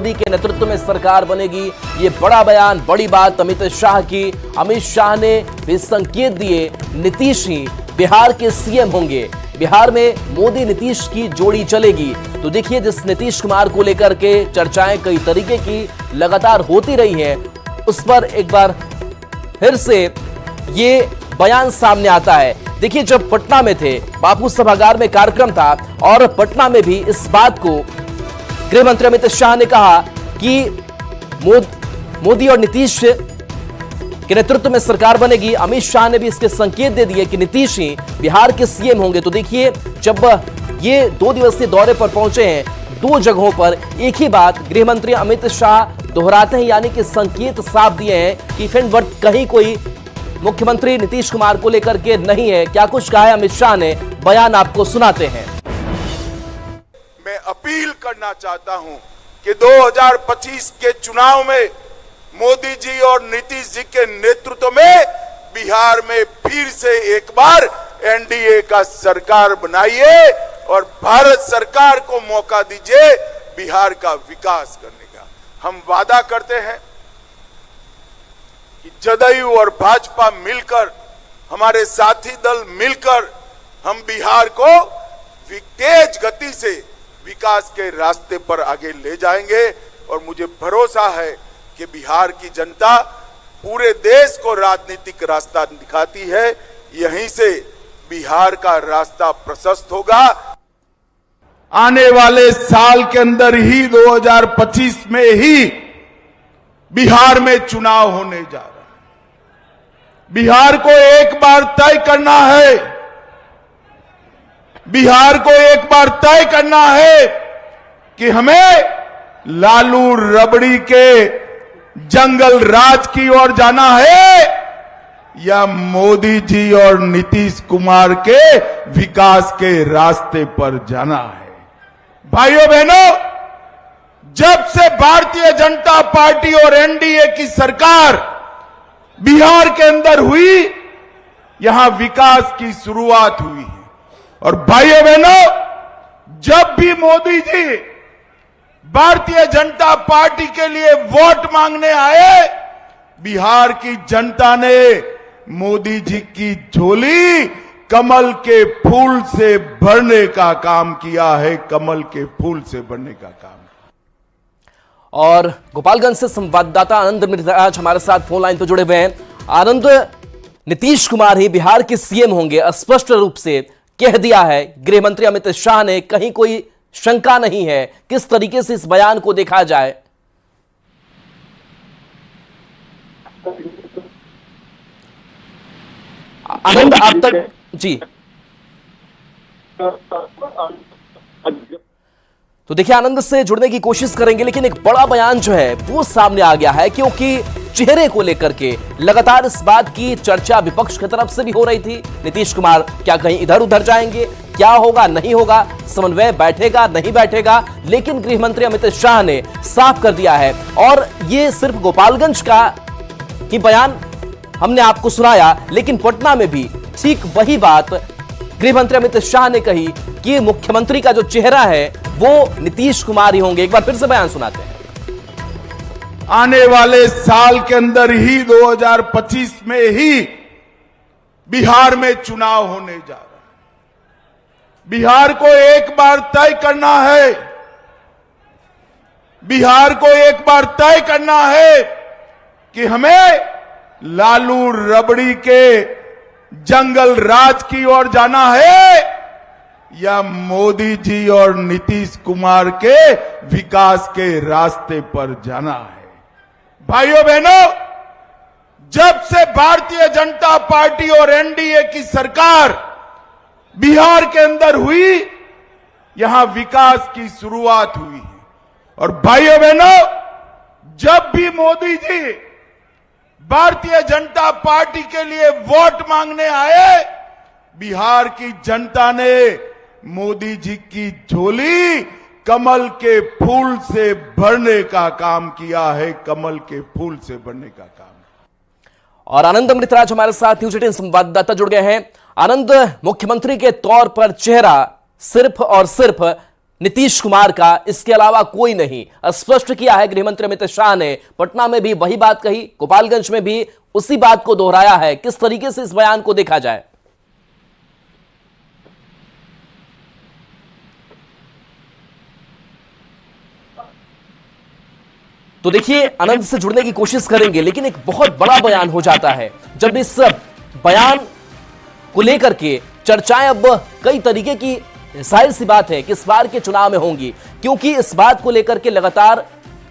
मोदी के नेतृत्व में सरकार बनेगी। ये बड़ा बयान, बड़ी बात अमित शाह की। अमित शाह ने भी संकेत दिए, नीतीश ही बिहार के सीएम होंगे, बिहार में मोदी नीतीश की जोड़ी चलेगी। तो देखिए, जिस नीतीश कुमार को लेकर के चर्चाएं कई तरीके की लगातार होती रही हैं, उस पर एक बार फिर से ये बयान सामने आता है। देखिए, जब पटना में थे, बापू सभागार में कार्यक्रम था और पटना में भी इस बात को गृह मंत्री अमित शाह ने कहा कि मोदी और नीतीश के नेतृत्व में सरकार बनेगी। अमित शाह ने भी इसके संकेत दे दिए कि नीतीश ही बिहार के सीएम होंगे। तो देखिए, जब ये 2 दिवसीय दौरे पर पहुंचे हैं, 2 जगहों पर एक ही बात गृह मंत्री अमित शाह दोहराते हैं, यानी कि संकेत साफ दिए हैं कि फिर कहीं कोई मुख्यमंत्री नीतीश कुमार को लेकर के नहीं है। क्या कुछ कहा है अमित शाह ने, बयान आपको सुनाते हैं। मैं अपील करना चाहता हूं कि 2025 के चुनाव में मोदी जी और नीतीश जी के नेतृत्व में बिहार में फिर से एक बार एनडीए का सरकार बनाइए और भारत सरकार को मौका दीजिए बिहार का विकास करने का। हम वादा करते हैं कि जदयू और भाजपा मिलकर, हमारे साथी दल मिलकर हम बिहार को तेज गति से विकास के रास्ते पर आगे ले जाएंगे। और मुझे भरोसा है कि बिहार की जनता पूरे देश को राजनीतिक रास्ता दिखाती है, यहीं से बिहार का रास्ता प्रशस्त होगा। आने वाले साल के अंदर ही 2025 में ही बिहार में चुनाव होने जा रहा है। बिहार को एक बार तय करना है, बिहार को एक बार तय करना है कि हमें लालू रबड़ी के जंगल राज की ओर जाना है या मोदी जी और नीतीश कुमार के विकास के रास्ते पर जाना है। भाइयों बहनों, जब से भारतीय जनता पार्टी और एनडीए की सरकार बिहार के अंदर हुई, यहां विकास की शुरुआत हुई है। और भाइयों बहनों, जब भी मोदी जी भारतीय जनता पार्टी के लिए वोट मांगने आए, बिहार की जनता ने मोदी जी की झोली कमल के फूल से भरने का काम किया है, कमल के फूल से भरने का काम। और गोपालगंज से संवाददाता आनंद मिश्राज हमारे साथ फोन लाइन पर जुड़े हुए हैं। आनंद, नीतीश कुमार ही बिहार के सीएम होंगे, स्पष्ट रूप से कह दिया है गृह मंत्री अमित शाह ने, कहीं कोई शंका नहीं है। किस तरीके से इस बयान को देखा जाए? आनंद, आप तक जी। तो देखिए, आनंद से जुड़ने की कोशिश करेंगे, लेकिन एक बड़ा बयान जो है वो सामने आ गया है, क्योंकि चेहरे को लेकर के लगातार इस बात की चर्चा विपक्ष की तरफ से भी हो रही थी। नीतीश कुमार क्या कहीं इधर उधर जाएंगे, क्या होगा नहीं होगा, समन्वय बैठेगा नहीं बैठेगा, लेकिन गृह मंत्री अमित शाह ने साफ कर दिया है। और ये सिर्फ गोपालगंज का ही बयान हमने आपको सुनाया, लेकिन पटना में भी ठीक वही बात गृह मंत्री अमित शाह ने कही कि मुख्यमंत्री का जो चेहरा है वो नीतीश कुमार ही होंगे। एक बार फिर से बयान सुनाते हैं। आने वाले साल के अंदर ही 2025 में ही बिहार में चुनाव होने जा रहा है। बिहार को एक बार तय करना है, बिहार को एक बार तय करना है कि हमें लालू रबड़ी के जंगल राज की ओर जाना है या मोदी जी और नीतीश कुमार के विकास के रास्ते पर जाना है। भाइयों बहनों, जब से भारतीय जनता पार्टी और एनडीए की सरकार बिहार के अंदर हुई, यहां विकास की शुरुआत हुई है। और भाइयों बहनों, जब भी मोदी जी भारतीय जनता पार्टी के लिए वोट मांगने आए, बिहार की जनता ने मोदी जी की झोली कमल के फूल से भरने का काम किया है, कमल के फूल से भरने का काम। और आनंद अमृतराज हमारे साथ न्यूज 18 संवाददाता जुड़ गए हैं। आनंद, मुख्यमंत्री के तौर पर चेहरा सिर्फ और सिर्फ नीतीश कुमार का, इसके अलावा कोई नहीं। स्पष्ट किया है गृहमंत्री अमित शाह ने। पटना में भी वही बात कही, गोपालगंज में भी उसी बात को दोहराया है। किस तरीके से इस बयान को देखा जाए? तो देखिए, आनंद से जुड़ने की कोशिश करेंगे, लेकिन एक बहुत बड़ा बयान हो जाता है जब इस बयान को लेकर के चर्चाएं अब कई तरीके की, जाहिर सी बात है कि इस बार के चुनाव में होंगी, क्योंकि इस बात को लेकर के लगातार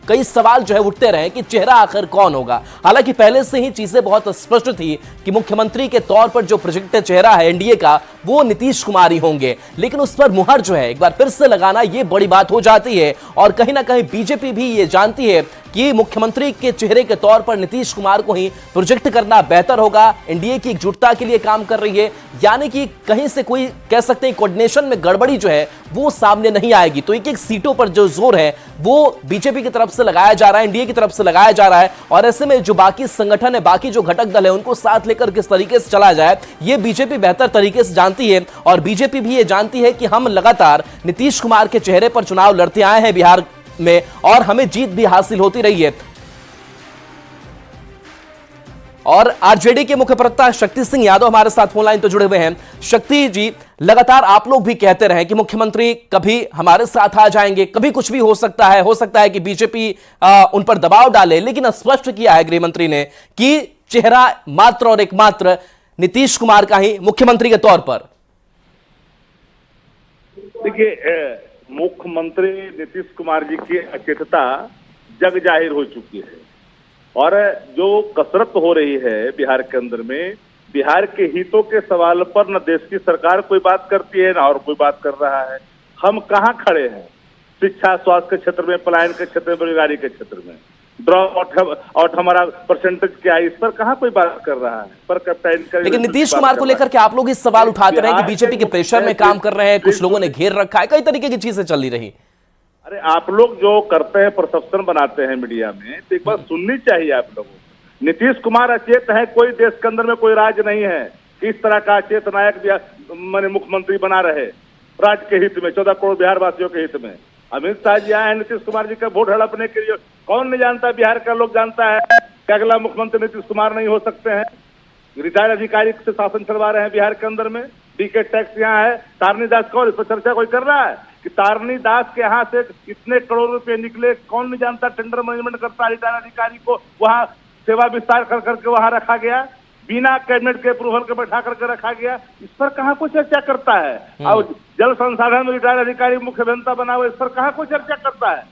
कई सवाल जो है उठते रहे कि चेहरा आखिर कौन होगा। हालांकि पहले से ही चीजें बहुत स्पष्ट थी कि मुख्यमंत्री के तौर पर जो प्रोजेक्टेड चेहरा है एनडीए का, वो नीतीश कुमार ही होंगे। लेकिन उस पर मुहर जो है एक बार फिर से लगाना ये बड़ी बात हो जाती है, और कहीं ना कहीं बीजेपी भी ये जानती है कि मुख्यमंत्री के चेहरे के तौर पर नीतीश कुमार को ही प्रोजेक्ट करना बेहतर होगा। एनडीए की एकजुटता के लिए काम कर रही है, यानी कि कहीं से कोई कह सकते हैं कोऑर्डिनेशन में गड़बड़ी जो है वो सामने नहीं आएगी। तो एक एक सीटों पर जो जोर है वो बीजेपी की तरफ से लगाया जा रहा है, एनडीए की तरफ से लगाया जा रहा है, और ऐसे में जो बाकी संगठन है, बाकी जो घटक दल है, उनको साथ लेकर किस तरीके से चला जाए, ये बीजेपी बेहतर तरीके से जानती है। और बीजेपी भी ये जानती है कि हम लगातार नीतीश कुमार के चेहरे पर चुनाव लड़ते आए हैं बिहार में, और हमें जीत भी हासिल होती रही है। और आरजेडी के मुख्य प्रवक्ता शक्ति सिंह यादव हमारे साथ फोन लाइन पर जुड़े हुए हैं। शक्ति जी, लगातार आप लोग भी कहते रहे कि मुख्यमंत्री कभी हमारे साथ आ जाएंगे, कभी कुछ भी हो सकता है कि बीजेपी उन पर दबाव डाले, लेकिन स्पष्ट किया है गृहमंत्री ने कि चेहरा मात्र और एकमात्र नीतीश कुमार का ही मुख्यमंत्री के तौर पर। देखिए, मुख्यमंत्री नीतीश कुमार जी की अचेतता जग जाहिर हो चुकी है, और जो कसरत हो रही है बिहार के अंदर में, बिहार के हितों के सवाल पर न देश की सरकार कोई बात करती है, ना और कोई बात कर रहा है। हम कहाँ खड़े हैं शिक्षा स्वास्थ्य के क्षेत्र में, पलायन के क्षेत्र में, बेरोजगारी के क्षेत्र में, ड्रॉप आउट हमारा परसेंटेज क्या है, इस पर कहाँ कोई बात कर रहा है। पर कैप्टन, लेकिन नीतीश कुमार को लेकर के आप लोग इस सवाल उठाते रहे कि बीजेपी के प्रेशर में काम कर रहे हैं, कुछ लोगों ने घेर रखा है, कई तरीके की चीजें चल रही। अरे आप लोग जो करते हैं, परसेप्शन बनाते हैं मीडिया में, तो एक बात सुननी चाहिए आप लोगों को। नीतीश कुमार अचेत है, कोई देश के अंदर में कोई राज नहीं है कि इस तरह का अचेत नायक माने मुख्यमंत्री बना रहे राज्य के हित में, 14 करोड़ बिहार वासियों के हित में। अमित शाह जी आए हैं नीतीश कुमार जी का वोट हड़पने के लिए। कौन नहीं जानता, बिहार का लोग जानता है कि अगला मुख्यमंत्री नीतीश कुमार नहीं हो सकते हैं। रिटायर्ड अधिकारी से शासन चलवा रहे हैं बिहार के अंदर में। डीके टैक्स यहाँ है, तारनी दास कौन, इस पर चर्चा कोई कर रहा है कि तारनी दास के यहाँ से कितने करोड़ रुपए निकले? कौन नहीं जानता। टेंडर मैनेजमेंट करता रिटायर्ड अधिकारी को वहाँ सेवा विस्तार कर करके वहाँ रखा गया, बिना कैबिनेट के अप्रूवल के बैठा करके रखा गया। इस पर कहाँ कोई चर्चा करता है? और जल संसाधन में रिटायर्ड अधिकारी मुख्य अभियंता बना हुआ, इस पर कहाँ कोई चर्चा करता है?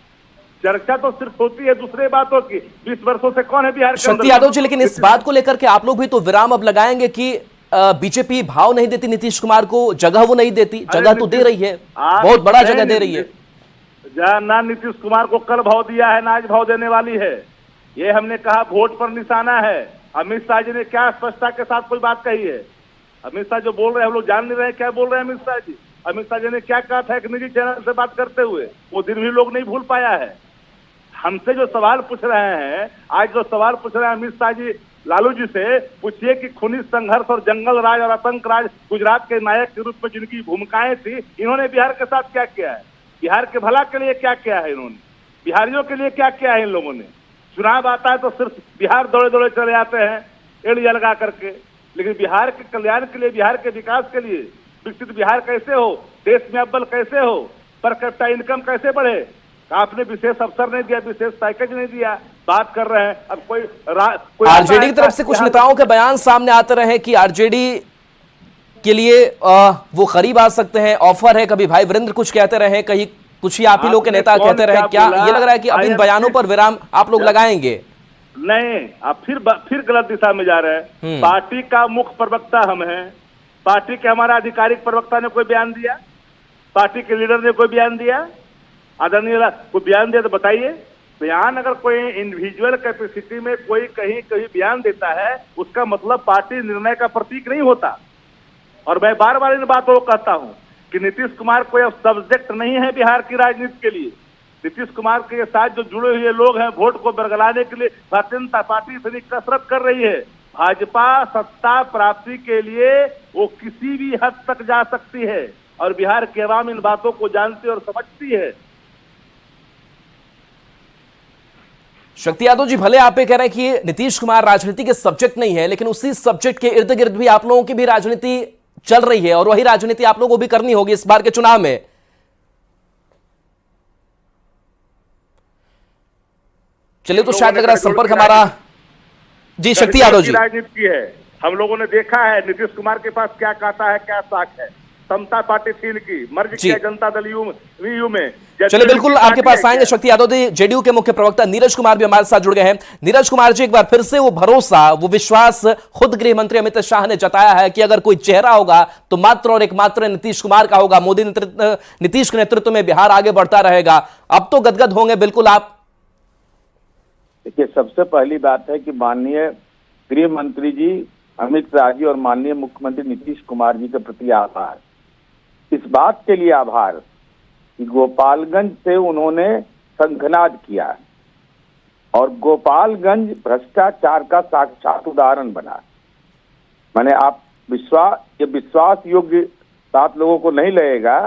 चर्चा तो सिर्फ होती है दूसरे बातों की। 20 वर्षों से कौन है बिहार के अंदर? शक्ति यादव जी, लेकिन इस बात को लेकर के आप लोग भी तो विराम अब लगाएंगे कि बीजेपी भाव नहीं देती नीतीश कुमार को, जगह वो नहीं देती। जगह तो दे रही है, बहुत बड़ा जगह दे रही है। ना नीतीश कुमार को कल भाव दिया है, ना आज भाव देने वाली है। ये हमने कहा वोट पर निशाना है। अमित शाह जी ने क्या स्पष्टता के साथ कोई बात कही है? अमित शाह जो बोल रहे हैं हम लोग जान नहीं रहे क्या बोल रहे हैं अमित शाह जी। अमित शाह जी ने क्या कहा था एक निजी चैनल से बात करते हुए, वो दिन भी लोग नहीं भूल पाया है। हमसे जो सवाल पूछ रहे हैं, आज जो सवाल पूछ रहे हैं अमित शाह जी लालू जी से, पूछिए कि खूनी संघर्ष और जंगल राज और आतंक राज गुजरात के नायक के रूप में जिनकी भूमिकाएं थी, इन्होंने बिहार के साथ क्या किया है? बिहार के भला के लिए क्या किया है इन्होंने? बिहारियों के लिए क्या किया है इन लोगों ने? चुनाव आता है तो सिर्फ बिहार दौड़े दौड़े चले आते हैं एड़िया लगा करके, लेकिन बिहार के कल्याण के लिए, बिहार के विकास के लिए, विकसित बिहार कैसे हो, देश में अव्वल कैसे हो, पर कैपिटा इनकम कैसे बढ़े, आपने विशेष अवसर नहीं दिया, विशेष पैकेज नहीं दिया। बात कर रहे हैं अब कोई आरजेडी की तरफ से कुछ नेताओं के बयान सामने आते रहे कि आरजेडी के लिए वो करीब आ सकते हैं, ऑफर है। कभी भाई वीरेंद्र कुछ कहते रहे, कहीं कुछ ही आप ही लोग के नेता कहते रहे। क्या ये लग रहा है कि अब इन बयानों पर विराम आप लोग लगाएंगे? नहीं, आप फिर गलत दिशा में जा रहे हैं। पार्टी का मुख्य प्रवक्ता हम हैं, पार्टी के हमारा आधिकारिक प्रवक्ता ने कोई बयान दिया? पार्टी के लीडर ने कोई बयान दिया? आदरणीय कोई बयान दिया तो बताइए। बयान अगर कोई इंडिविजुअल कैपेसिटी में कोई कहीं बयान देता है, उसका मतलब पार्टी निर्णय का प्रतीक नहीं होता। और मैं बार बार इन बातों को कहता हूं कि नीतीश कुमार कोई अब सब्जेक्ट नहीं है बिहार की राजनीति के लिए। नीतीश कुमार के साथ जो जुड़े हुए लोग हैं, वोट को बरगलाने के लिए भारतीय जनता पार्टी इतनी कसरत कर रही है। भाजपा सत्ता प्राप्ति के लिए वो किसी भी हद तक जा सकती है, और बिहार की आवाम इन बातों को जानती और समझती है। शक्ति यादव जी, भले आप ये कह रहे हैं कि नीतीश कुमार राजनीति के सब्जेक्ट नहीं है, लेकिन उसी सब्जेक्ट के इर्द गिर्द भी आप लोगों की भी राजनीति चल रही है और वही राजनीति आप लोगों को भी करनी होगी इस बार के चुनाव में। चलिए, तो शायद लग रहा है संपर्क हमारा। जी शक्ति यादव जी, राजनीति है, हम लोगों ने देखा है नीतीश कुमार के पास क्या कहता है, क्या साख है। समता पार्टी थी की मर्ज किया जनता दल यू में। चलिए बिल्कुल आपके पास आएंगे शक्ति यादव जी। जेडीयू के मुख्य प्रवक्ता नीरज कुमार भी हमारे साथ जुड़ गए हैं। नीरज कुमार जी, एक बार फिर से वो भरोसा, वो विश्वास खुद गृह मंत्री अमित शाह ने जताया है कि अगर कोई चेहरा होगा तो मात्र और एकमात्र नीतीश कुमार का होगा। नीतीश के नेतृत्व में बिहार आगे बढ़ता रहेगा। अब तो गदगद होंगे बिल्कुल आप। देखिए, सबसे पहली बात है कि माननीय गृह मंत्री जी अमित शाह जी और माननीय मुख्यमंत्री नीतीश कुमार जी के प्रति आभार। इस बात के लिए आभार कि गोपालगंज से उन्होंने शंखनाद किया और गोपालगंज भ्रष्टाचार का साक्षात उदाहरण बना। माने आप विश्वास योग्य बात लोगों को नहीं लगेगा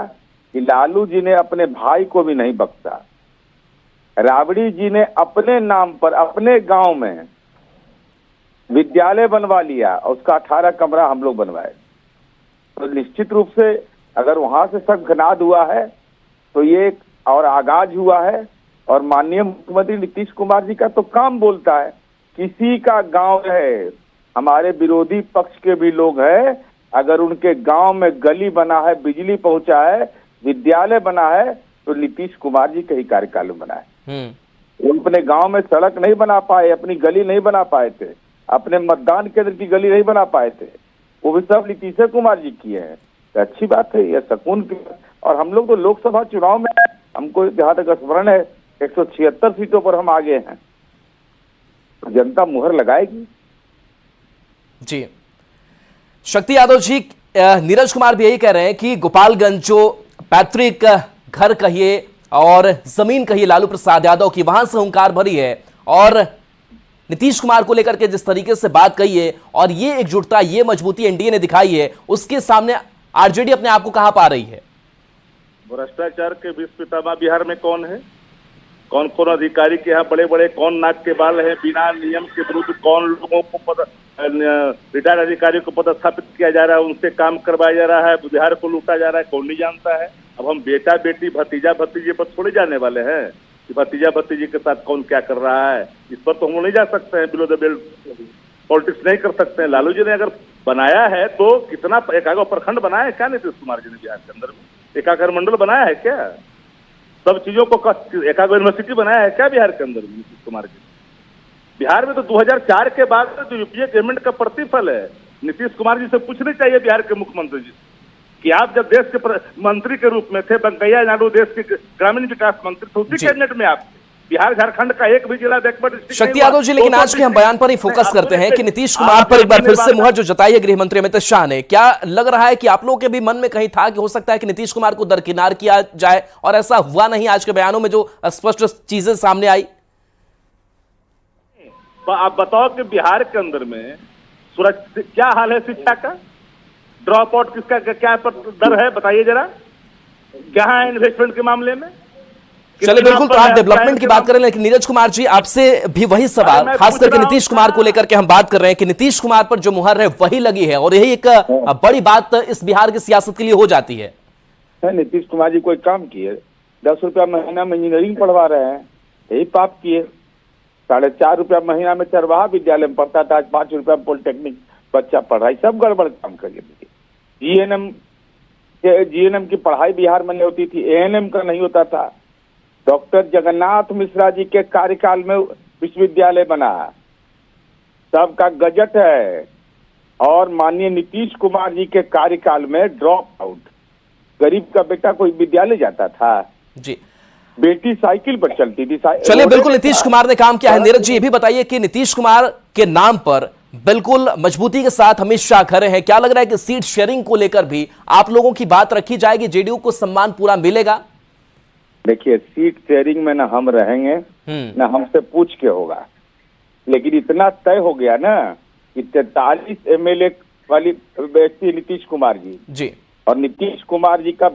कि लालू जी ने अपने भाई को भी नहीं बख्शा। राबड़ी जी ने अपने नाम पर अपने गांव में विद्यालय बनवा लिया और उसका 18 कमरा हम लोग बनवाए। तो निश्चित रूप से अगर वहां से शंखनाद हुआ है तो ये और आगाज हुआ है। और माननीय मुख्यमंत्री नीतीश कुमार जी का तो काम बोलता है, किसी का गांव है, हमारे विरोधी पक्ष के भी लोग हैं, अगर उनके गांव में गली बना है, बिजली पहुंचा है, विद्यालय बना है, तो नीतीश कुमार जी के ही कार्यकाल में बना है। वो अपने गांव में सड़क नहीं बना पाए, अपनी गली नहीं बना पाए थे, अपने मतदान केंद्र की गली नहीं बना पाए थे, वो भी सब नीतीश कुमार जी किए हैं। तो अच्छी बात है, यह सकून की। और हम लोग तो लोकसभा चुनाव में, हमको जहां तक स्मरण है, 176 सीटों पर हम आगे हैं। तो जनता मुहर लगाएगी। जी शक्ति यादव जी, नीरज कुमार भी यही कह रहे हैं कि गोपालगंज जो पैतृक घर कहिए और जमीन कहिए लालू प्रसाद यादव की, वहां से हुंकार भरी है और नीतीश कुमार को लेकर के जिस तरीके से बात कही है और ये एकजुटता, ये मजबूती एनडीए ने दिखाई है, उसके सामने आरजेडी अपने आप को कहां पा रही है? भ्रष्टाचार के विश्व पितामह बिहार में कौन है? कौन कौन अधिकारी के यहाँ बड़े बड़े कौन नाक के बाल है? बिना नियम के विरुद्ध कौन लोगों को रिटायर्ड अधिकारी को पदस्थापित किया जा रहा है, उनसे काम करवाया जा रहा है, बिहार को लूटा जा रहा है, कौन नहीं जानता है? अब हम बेटा बेटी भतीजा भतीजे पर थोड़े जाने वाले हैं कि भतीजा भतीजे के साथ कौन क्या कर रहा है। इस पर तो हम नहीं जा सकते हैं, बिलो द बेल्ट पॉलिटिक्स नहीं कर सकते हैं। लालू जी ने अगर बनाया है तो कितना एकागा प्रखंड बनाया है क्या नीतीश कुमार जी ने बिहार के अंदर में? एकागर मंडल बनाया है क्या? सब चीजों को एकागर यूनिवर्सिटी बनाया है क्या बिहार के अंदर में नीतीश कुमार जी? बिहार में तो 2004 के बाद जो यूपीए गवर्नमेंट का प्रतिफल है, नीतीश कुमार जी से पूछनी चाहिए बिहार के मुख्यमंत्री जी कि आप जब देश के मंत्री के रूप में थे, वेंकैया नायडू देश के ग्रामीण विकास मंत्री थे, उसी कैबिनेट में आप बिहार झारखंड का एक भी जिला बैकवर्ड डिस्ट्रिक्ट। शक्ति यादव जी, लेकिन आज के हम बयान पर ही फोकस करते हैं कि नीतीश कुमार पर एक बार फिर से मुहर जो जताई है गृह मंत्री अमित शाह ने, क्या लग रहा है कि आप लोगों के भी मन में कहीं था कि हो सकता है कि नीतीश कुमार को दरकिनार किया जाए, और ऐसा हुआ नहीं आज के बयानों में जो स्पष्ट चीजें सामने आई? आप बताओ कि बिहार के अंदर में सुरक्षा क्या हाल है, शिक्षा का ड्रॉप आउट किसका क्या दर है, बताइए जरा, क्या है इन्वेस्टमेंट के मामले में? चलिए बिल्कुल, तो आप डेवलपमेंट की बात करें, लेकिन नीरज कुमार जी आपसे भी वही सवाल, खास करके नीतीश कुमार को लेकर के हम बात कर रहे हैं कि नीतीश कुमार पर जो मुहर है वही लगी है और यही एक बड़ी बात इस बिहार की सियासत के लिए हो जाती है। नीतीश कुमार जी कोई काम किए? 10 रुपया महीना में इंजीनियरिंग पढ़वा रहे हैं, यही पाप किए। 4.5 रुपया महीना में चरवाहा विद्यालय में पढ़ता था, आज 5 रुपया में पॉलिटेक्निक बच्चा पढ़ रहा है। सब गड़बड़ काम करिए। जीएनएम की पढ़ाई बिहार में नहीं होती थी, एएनएम का नहीं होता था। डॉक्टर जगन्नाथ मिश्रा जी के कार्यकाल में विश्वविद्यालय बना, सबका गजट है। और माननीय नीतीश कुमार जी के कार्यकाल में ड्रॉप आउट, गरीब का बेटा कोई विद्यालय जाता था जी, बेटी साइकिल पर चलती थी। चलिए बिल्कुल, नीतीश कुमार ने काम किया है। नीरज जी, ये भी बताइए कि नीतीश कुमार के नाम पर बिल्कुल मजबूती के साथ अमित शाह खड़े हैं, क्या लग रहा है कि सीट शेयरिंग को लेकर भी आप लोगों की बात रखी जाएगी, जेडीयू को सम्मान पूरा मिलेगा? देखिए, सीट शेयरिंग में ना हम रहेंगे ना हमसे पूछ के होगा, लेकिन इतना तय हो गया ना कि 43 एमएलए वाली व्यक्ति नीतीश कुमार जी और नीतीश कुमार जी का